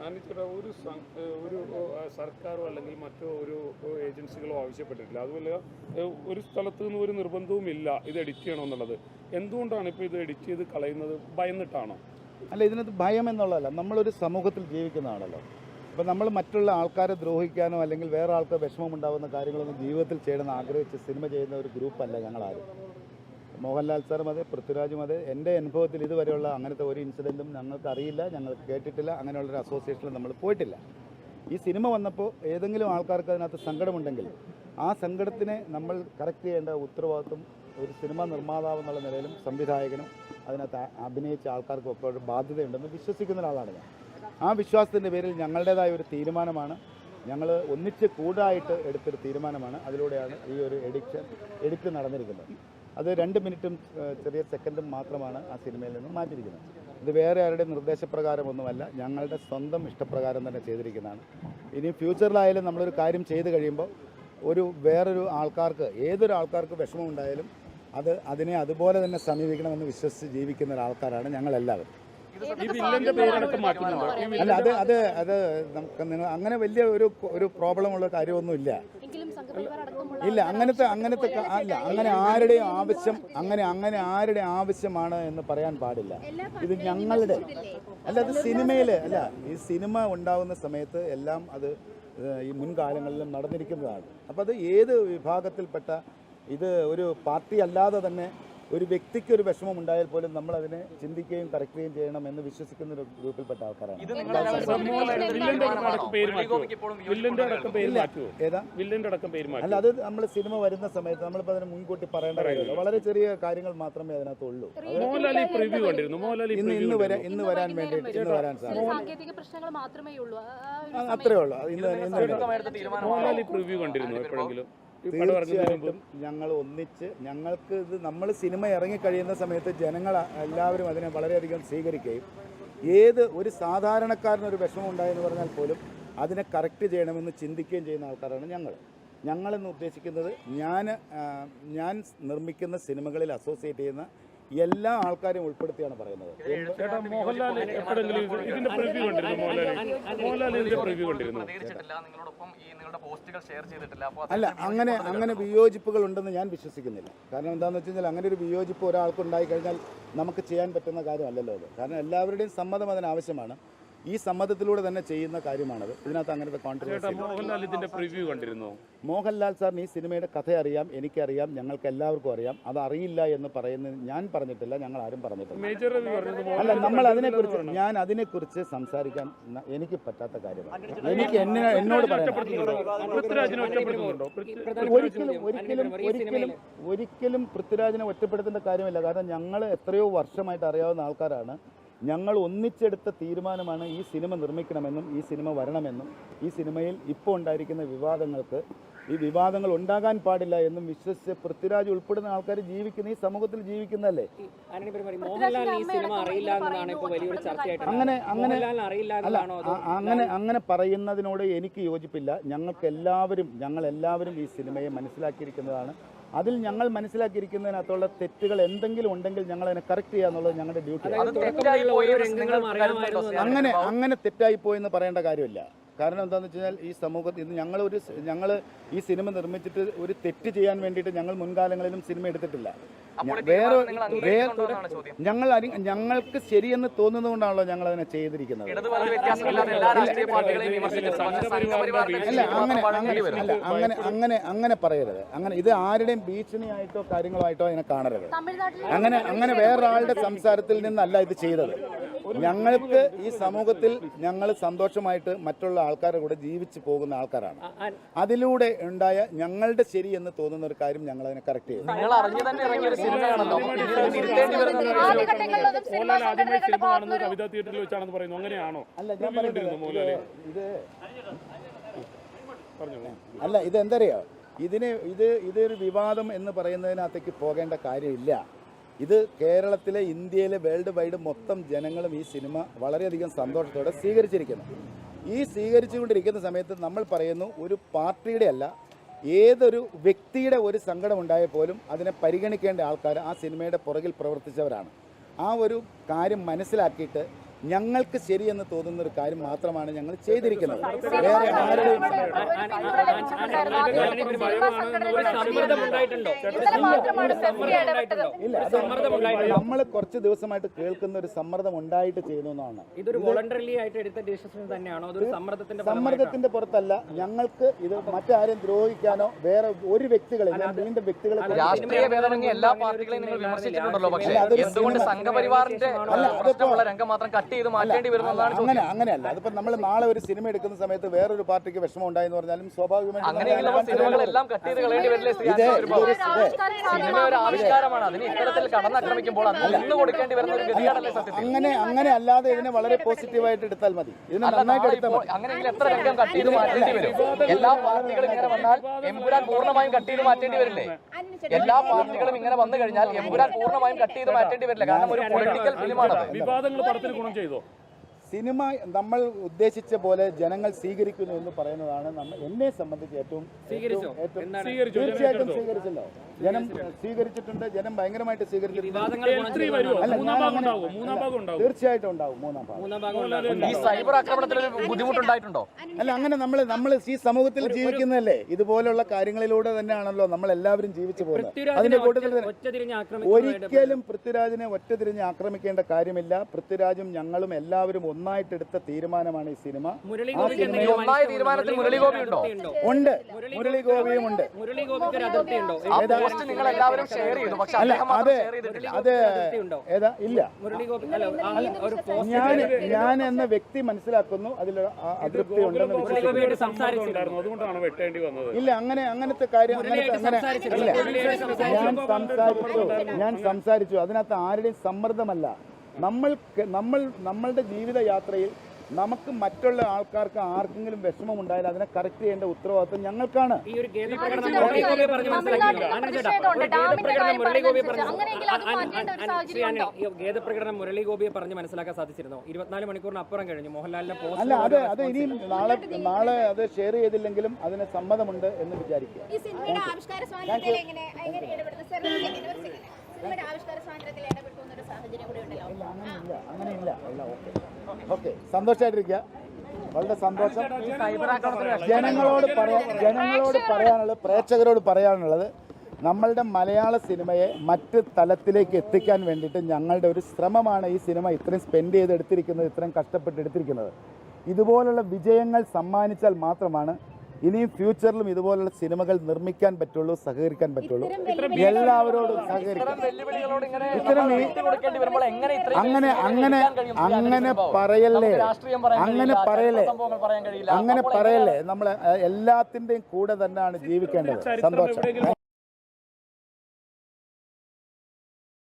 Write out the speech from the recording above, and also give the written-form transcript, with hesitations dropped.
ഒരു സർക്കാരോ അല്ലെങ്കിൽ മറ്റോ ഒരു ഏജൻസികളോ ആവശ്യപ്പെട്ടിട്ടില്ല. അതുപോലെ ഒരു സ്ഥലത്ത് നിന്ന് ഒരു നിർബന്ധവും ഇല്ല ഇത് എഡിറ്റ് ചെയ്യണമെന്നുള്ളത്. എന്തുകൊണ്ടാണ് ഇപ്പോൾ ഇത് എഡിറ്റ് ചെയ്ത് കളയുന്നത്? ഭയന്നിട്ടാണോ? അല്ല, ഇതിനകത്ത് ഭയം എന്നുള്ളതല്ല. നമ്മളൊരു സമൂഹത്തിൽ ജീവിക്കുന്നതാണല്ലോ. അപ്പോൾ നമ്മൾ മറ്റുള്ള ആൾക്കാരെ ദ്രോഹിക്കാനോ അല്ലെങ്കിൽ വേറെ ആൾക്ക് വിഷമമുണ്ടാകുന്ന കാര്യങ്ങളൊന്നും ജീവിതത്തിൽ ചെയ്യണമെന്ന് ആഗ്രഹിച്ച് സിനിമ ചെയ്യുന്ന ഒരു ഗ്രൂപ്പല്ല ഞങ്ങളാരും. മോഹൻലാൽ സാറും അതെ, പൃഥ്വിരാജും അതെ. എൻ്റെ അനുഭവത്തിൽ ഇതുവരെയുള്ള അങ്ങനത്തെ ഒരു ഇൻസിഡൻറ്റും ഞങ്ങൾക്ക് അറിയില്ല, ഞങ്ങൾ കേട്ടിട്ടില്ല. അങ്ങനെയുള്ളൊരു അസോസിയേഷനിൽ നമ്മൾ പോയിട്ടില്ല. ഈ സിനിമ വന്നപ്പോൾ ഏതെങ്കിലും ആൾക്കാർക്ക് അതിനകത്ത് സങ്കടമുണ്ടെങ്കിൽ ആ സങ്കടത്തിനെ നമ്മൾ കറക്റ്റ് ചെയ്യേണ്ട ഉത്തരവാദിത്വം ഒരു സിനിമ നിർമ്മാതാവ് എന്നുള്ള നിലയിലും സംവിധായകനും അതിനകത്ത് അഭിനയിച്ച ആൾക്കാർക്കും ഒക്കെ ഒരു ബാധ്യതയുണ്ടെന്ന് വിശ്വസിക്കുന്ന ഒരാളാണ് ഞാൻ. ആ വിശ്വാസത്തിൻ്റെ പേരിൽ ഞങ്ങളുടേതായ ഒരു തീരുമാനമാണ്, ഞങ്ങൾ ഒന്നിച്ച് കൂടായിട്ട് എടുത്തൊരു തീരുമാനമാണ്. അതിലൂടെയാണ് ഈ ഒരു എഡിറ്റ് നടന്നിരിക്കുന്നത്. അത് 2 മിനിറ്റും ചെറിയ സെക്കൻഡും മാത്രമാണ് ആ സിനിമയിൽ നിന്ന് മാറ്റിയിരിക്കുന്നത്. ഇത് വേറെ ആരുടെ നിർദ്ദേശപ്രകാരമൊന്നുമല്ല, ഞങ്ങളുടെ സ്വന്തം ഇഷ്ടപ്രകാരം തന്നെ ചെയ്തിരിക്കുന്നതാണ്. ഇനി ഫ്യൂച്ചറിലായാലും നമ്മളൊരു കാര്യം ചെയ്ത് കഴിയുമ്പോൾ വേറൊരു ആൾക്കാർക്ക്, ഏതൊരു ആൾക്കാർക്ക് വിഷമമുണ്ടായാലും അതിനെ അതുപോലെ തന്നെ സമീപിക്കണമെന്ന് വിശ്വസിച്ച് ജീവിക്കുന്ന ഒരാൾക്കാരാണ് ഞങ്ങളെല്ലാവരും. അല്ല, അത് നമുക്ക് അങ്ങനെ വലിയ ഒരു പ്രോബ്ലമുള്ള കാര്യമൊന്നുമില്ല. ഇല്ല, അങ്ങനത്തെ അല്ല, അങ്ങനെ ആരുടെ ആവശ്യമാണ് എന്ന് പറയാൻ പാടില്ല. ഇത് ഞങ്ങളുടെ അല്ല, അത് സിനിമയിൽ അല്ല. ഈ സിനിമ ഉണ്ടാകുന്ന സമയത്ത് എല്ലാം അത് ഈ മുൻകാലങ്ങളിലും നടന്നിരിക്കുന്നതാണ്. അപ്പോൾ അത് ഏത് വിഭാഗത്തിൽപ്പെട്ട, ഇത് ഒരു പാർട്ടി അല്ലാതെ തന്നെ ഒരു വ്യക്തിക്ക് ഒരു വിഷമം ഉണ്ടായാൽ പോലും നമ്മൾ അതിനെ ചിന്തിക്കുകയും കറക്റ്റുകയും ചെയ്യണം എന്ന് വിശ്വസിക്കുന്ന ഒരു ഗ്രൂപ്പിൽപ്പെട്ട ആൾക്കാരാണ്. അല്ല, അത് നമ്മൾ സിനിമ വരുന്ന സമയത്ത് നമ്മളിപ്പോൾ അതിന് മുൻകൂട്ടി പറയേണ്ട കാര്യമില്ല. വളരെ ചെറിയ കാര്യങ്ങൾ മാത്രമേ അതിനകത്തുള്ളൂ. ഇന്ന് വരാൻ വേണ്ടിയിട്ട് ഇന്ന് വരാൻ സാധിക്കും. അത്രേ ഉള്ളൂ. തീർച്ചയായിട്ടും ഞങ്ങൾ ഒന്നിച്ച്, ഞങ്ങൾക്ക് ഇത് നമ്മൾ സിനിമ ഇറങ്ങിക്കഴിയുന്ന സമയത്ത് ജനങ്ങൾ എല്ലാവരും അതിനെ വളരെയധികം സ്വീകരിക്കുകയും ഒരു സാധാരണക്കാരനൊരു വിഷമം ഉണ്ടായെന്ന് പറഞ്ഞാൽ പോലും അതിനെ കറക്റ്റ് ചെയ്യണമെന്ന് ചിന്തിക്കുകയും ചെയ്യുന്ന ആൾക്കാരാണ് ഞങ്ങളെന്ന് ഉദ്ദേശിക്കുന്നത്. ഞാൻ നിർമ്മിക്കുന്ന സിനിമകളിൽ അസോസിയേറ്റ് ചെയ്യുന്ന എല്ലാ ആൾക്കാരെയും ഉൾപ്പെടുത്തിയാണ് പറയുന്നത്. അല്ല, അങ്ങനെ വിയോജിപ്പുകൾ ഉണ്ടെന്ന് ഞാൻ വിശ്വസിക്കുന്നില്ല. കാരണം എന്താണെന്ന് വെച്ച് കഴിഞ്ഞാൽ അങ്ങനെ ഒരു വിയോജിപ്പ് ഒരാൾക്ക് ഉണ്ടായിക്കഴിഞ്ഞാൽ നമുക്ക് ചെയ്യാൻ പറ്റുന്ന കാര്യമല്ലല്ലോ അത്. കാരണം എല്ലാവരുടെയും സമ്മതം അതിനാവശ്യമാണ്. ഈ സമ്മതത്തിലൂടെ തന്നെ ചെയ്യുന്ന കാര്യമാണത്. ഇതിനകത്ത് അങ്ങനത്തെ കോൺട്രിബ്യൂഷൻ. മോഹൻലാൽ സാറിന് ഈ സിനിമയുടെ കഥ അറിയാം, എനിക്കറിയാം, ഞങ്ങൾക്ക് എല്ലാവർക്കും അറിയാം. അത് അറിയില്ല എന്ന് പറയുന്നത് ഞാൻ പറഞ്ഞിട്ടില്ല, ഞങ്ങൾ ആരും പറഞ്ഞിട്ടില്ല. അല്ല, ഞാൻ അതിനെക്കുറിച്ച് സംസാരിക്കാൻ എനിക്ക് പറ്റാത്ത കാര്യമാണ്. എനിക്ക് എന്നോട് പറയാം. ഒരിക്കലും പൃഥ്വിരാജിനെ ഒറ്റപ്പെടുത്തേണ്ട കാര്യമില്ല. കാരണം ഞങ്ങൾ എത്രയോ വർഷമായിട്ട് അറിയാവുന്ന ആൾക്കാരാണ്. ഞങ്ങൾ ഒന്നിച്ചെടുത്ത തീരുമാനമാണ് ഈ സിനിമ നിർമ്മിക്കണമെന്നും ഈ സിനിമ വരണമെന്നും ഈ സിനിമയിൽ ഇപ്പോൾ ഉണ്ടായിരിക്കുന്ന ഈ വിവാദങ്ങൾ ഉണ്ടാകാൻ പാടില്ല എന്നും വിശ്വസിച്ച് പൃഥ്വിരാജ് ഉൾപ്പെടുന്ന ആൾക്കാർ ജീവിക്കുന്ന ഈ സമൂഹത്തിൽ ജീവിക്കുന്നതല്ലേ. അങ്ങനെ പറയുന്നതിനോട് എനിക്ക് യോജിപ്പില്ല. ഞങ്ങളെല്ലാവരും ഈ സിനിമയെ മനസ്സിലാക്കിയിരിക്കുന്നതാണ്. അതിൽ ഞങ്ങൾ മനസ്സിലാക്കിയിരിക്കുന്നതിനകത്തുള്ള തെറ്റുകൾ എന്തെങ്കിലും ഉണ്ടെങ്കിൽ ഞങ്ങൾ അതിനെ കറക്റ്റ് ചെയ്യുക എന്നുള്ളത് ഞങ്ങളുടെ ഡ്യൂട്ടിയാണ്. അങ്ങനെ തെറ്റായി പോയെന്ന് പറയേണ്ട കാര്യമില്ല. കാരണം എന്താണെന്ന് വെച്ച് കഴിഞ്ഞാൽ ഈ സമൂഹത്തിൽ ഞങ്ങൾ ഈ സിനിമ നിർമ്മിച്ചിട്ട് ഒരു തെറ്റ് ചെയ്യാൻ വേണ്ടിയിട്ട് ഞങ്ങൾ മുൻകാലങ്ങളിലും സിനിമ എടുത്തിട്ടില്ല. ഞങ്ങൾക്ക് ശരിയെന്ന് തോന്നുന്നതുകൊണ്ടാണല്ലോ ഞങ്ങൾ അതിനെ ചെയ്തിരിക്കുന്നത്. അങ്ങനെ പറയരുത്. ഇത് ആരുടെയും ഭീഷണിയായിട്ടോ കാര്യങ്ങളായിട്ടോ അതിനെ കാണരുത്. അങ്ങനെ വേറൊരാളുടെ സംസാരത്തിൽ നിന്നല്ല ഇത് ചെയ്തത്. ഞങ്ങൾക്ക് ഈ സമൂഹത്തിൽ ഞങ്ങൾ സന്തോഷമായിട്ട് മറ്റുള്ള ആൾക്കാരുടെ കൂടെ ജീവിച്ചു പോകുന്ന ആൾക്കാരാണ്. അതിലൂടെ ഉണ്ടായ ഞങ്ങളുടെ ശരി എന്ന് തോന്നുന്ന ഒരു കാര്യം ഞങ്ങൾ അതിനെ കറക്റ്റ് ചെയ്യും. അല്ല, ഇതെന്തറിയോ, ഇതൊരു വിവാദം എന്ന് പറയുന്നതിനകത്തേക്ക് പോകേണ്ട കാര്യമില്ല. ഇത് കേരളത്തിലെ, ഇന്ത്യയിലെ, വേൾഡ് വൈഡ് മൊത്തം ജനങ്ങളും ഈ സിനിമ വളരെയധികം സന്തോഷത്തോടെ സ്വീകരിച്ചിരിക്കുന്നു. ഈ സ്വീകരിച്ചുകൊണ്ടിരിക്കുന്ന സമയത്ത് നമ്മൾ പറയുന്നു, ഒരു പാർട്ടിയുടെ അല്ല, ഏതൊരു വ്യക്തിയുടെ ഒരു സങ്കടം ഉണ്ടായാൽ പോലും അതിനെ പരിഗണിക്കേണ്ട ആൾക്കാർ ആ സിനിമയുടെ പുറകിൽ പ്രവർത്തിച്ചവരാണ്. ആ ഒരു കാര്യം മനസ്സിലാക്കിയിട്ട് ഞങ്ങൾക്ക് ശരിയെന്ന് തോന്നുന്ന ഒരു കാര്യം മാത്രമാണ് ഞങ്ങൾ ചെയ്തിരിക്കുന്നത്. വേറെ ആരുടെയും നമ്മൾ കുറച്ച് ദിവസമായിട്ട് കേൾക്കുന്ന ഒരു സമ്മർദ്ദം ഉണ്ടായിട്ട് ചെയ്യുന്നതാണ്. ഇതൊരു വോളണ്ടറിലി ആയിട്ട് എടുത്ത ഡിസിഷൻ തന്നെയാണോ? അതൊരു സമ്മർദ്ദത്തിന്റെ പുറത്തല്ല. ഞങ്ങൾക്ക് ഇത് മറ്റാരും ദ്രോഹിക്കാനോ വേറെ ഒരു വ്യക്തികളെ വീണ്ടും വ്യക്തികളെ രാഷ്ട്രീയ ഭേദമന്യേ എല്ലാ പാർട്ടികളെയും നിങ്ങൾ വിമർശിച്ചിട്ടുണ്ടല്ലോ. പക്ഷേ എന്തുകൊണ്ട് സംഘപരിവാറിന്റെ രംഗം മാത്രം കട്ട് ചെയ്ത് മാറ്റേണ്ടി വരുന്നതാണ്? അങ്ങനെയല്ല. അതിപ്പോ നമ്മൾ നാളെ ഒരു സിനിമ എടുക്കുന്ന സമയത്ത് വേറൊരു പാർട്ടിക്ക് വിഷമം ഉണ്ടായെന്ന് പറഞ്ഞാലും സ്വാഭാവികമായിട്ടും അങ്ങനെയെങ്കിലും സിനിമകളെല്ലാം കട്ട് ചെയ്ത് കളയേണ്ടി വരില്ലേ? സിനിമ ഒരു ആവിഷ്കാരമാണ്. അതിന് ഇത്തരത്തിൽ കടന്നാക്രമിക്കുമ്പോൾ അത് നിന്ന് കൊടുക്കേണ്ടി വരുന്ന ഒരു ഗതിയാണല്ലേ സത്യത്തിൽ? അങ്ങനെ അല്ലാതെ ഇതിനെ വളരെ പോസിറ്റീവായിട്ട് എടുത്താൽ മതി. ഇതിനെ നന്നായിട്ട് എടുത്താൽ മതി. അങ്ങനെയെങ്കിൽ എത്ര രംഗം കട്ട് ചെയ്ത് മാറ്റേണ്ടി വരും? എല്ലാ പാർട്ടികളും ഇങ്ങനെ വന്നാൽ എമ്പുരാൻ പൂർണ്ണമായും കട്ട് ചെയ്ത് മാറ്റേണ്ടി വരില്ലേ? എല്ലാ പാർട്ടികളും ഇങ്ങനെ വന്നു കഴിഞ്ഞാൽ എമ്പുരാൻ പൂർണ്ണമായും കട്ട് ചെയ്ത് മാറ്റേണ്ടി വരില്ല. കാരണം ഒരു പൊളിറ്റിക്കൽ ഫിലിമാണത്. വിവാദങ്ങൾ പടത്തിന് ഗുണം ചെയ്തോ? സിനിമ നമ്മൾ ഉദ്ദേശിച്ച പോലെ ജനങ്ങൾ സ്വീകരിക്കുന്നു എന്ന് പറയുന്നതാണ് എന്നെ സംബന്ധിച്ച് ഏറ്റവും തീർച്ചയായിട്ടും സ്വീകരിച്ചല്ലോ. ജനം സ്വീകരിച്ചിട്ടുണ്ട്. ജനം ഭയങ്കരമായിട്ട് സ്വീകരിച്ചിട്ടുണ്ട്. തീർച്ചയായിട്ടും ഉണ്ടാവും മൂന്നാം ഭാഗം. ഈ സൈബർ ആക്രമണത്തിൽ ഒരു ബുദ്ധിമുട്ടുണ്ടായിട്ടുണ്ടോ? അല്ല, അങ്ങനെ നമ്മൾ ഈ സമൂഹത്തിൽ ജീവിക്കുന്നതല്ലേ, ഇതുപോലുള്ള കാര്യങ്ങളിലൂടെ തന്നെയാണല്ലോ നമ്മൾ എല്ലാവരും ജീവിച്ചു പോകുന്നത്. അതിന്റെ കൂട്ടത്തിൽ ഒരിക്കലും പൃഥ്വിരാജിനെ ഒറ്റതിരിഞ്ഞ് ആക്രമിക്കേണ്ട കാര്യമില്ല. പൃഥ്വിരാജും ഞങ്ങളും എല്ലാവരും ഒന്നായിട്ടെടുത്ത തീരുമാനമാണ് ഈ സിനിമ. ആ സിനിമയിൽ ഒന്നായ തീരുമാനത്തിൽ മുരളി ഗോപി ഉണ്ടോ? ഉണ്ട്, മുരളി ഗോപിയും ഉണ്ട്. നിങ്ങൾ എല്ലാവരും ഷെയർ ചെയ്തു, പക്ഷേ അത് ഏതാ ഇല്ല. ഞാൻ എന്ന വ്യക്തി മനസ്സിലാക്കുന്നു അതിൽ അതൃപ്തി ഉണ്ടെന്ന് അതുകൊണ്ടാണ് വെട്ടേണ്ടി വന്നത്. ഇല്ല, അങ്ങനത്തെ കാര്യം അങ്ങനെ ഇല്ല. ഞാൻ സംസാരിച്ചു. അതിനകത്ത് ആരുടെയും സമ്മർദ്ദമല്ല. നമ്മളുടെ ജീവിതയാത്രയിൽ നമുക്ക് മറ്റുള്ള ആൾക്കാർക്ക് ആർക്കെങ്കിലും വിഷമം ഉണ്ടായാൽ അതിനെ കറക്റ്റ് ചെയ്യേണ്ട ഉത്തരവാദിത്വം ഞങ്ങൾക്കാണ്. ഖേദപ്രകടനം മുരളി ഗോപിയെ പറഞ്ഞ് മനസ്സിലാക്കാൻ സാധിച്ചിരുന്നു. 24 മണിക്കൂറിന് അപ്പുറം കഴിഞ്ഞു. മോഹൻലാലിന്റെ അല്ല, അത് ഇനിയും നാളെ അത് ഷെയർ ചെയ്തില്ലെങ്കിലും അതിന് സമ്മതമുണ്ട് എന്ന് വിചാരിക്കുക. അങ്ങനെയില്ല. ഓക്കെ, സന്തോഷമായിട്ടിരിക്കുക. വളരെ സന്തോഷം. ജനങ്ങളോട് പറയാനുള്ളത്, പ്രേക്ഷകരോട് പറയാനുള്ളത്, നമ്മളുടെ മലയാള സിനിമയെ മറ്റ് തലത്തിലേക്ക് എത്തിക്കാൻ വേണ്ടിയിട്ട് ഞങ്ങളുടെ ഒരു ശ്രമമാണ് ഈ സിനിമ ഇത്രയും സ്പെൻഡ് ചെയ്തെടുത്തിരിക്കുന്നത്, ഇത്രയും കഷ്ടപ്പെട്ടെടുത്തിരിക്കുന്നത്. ഇതുപോലുള്ള വിജയങ്ങൾ സമ്മാനിച്ചാൽ മാത്രമാണ് ഇനിയും ഫ്യൂച്ചറിലും ഇതുപോലുള്ള സിനിമകൾ നിർമ്മിക്കാൻ പറ്റുള്ളൂ, സഹകരിക്കാൻ പറ്റുള്ളൂ. എല്ലാവരോടും സഹകരിക്കാം. അങ്ങനെ പറയല്ലേ. നമ്മൾ എല്ലാത്തിൻ്റെയും കൂടെ തന്നെയാണ് ജീവിക്കേണ്ടത്. സന്തോഷം.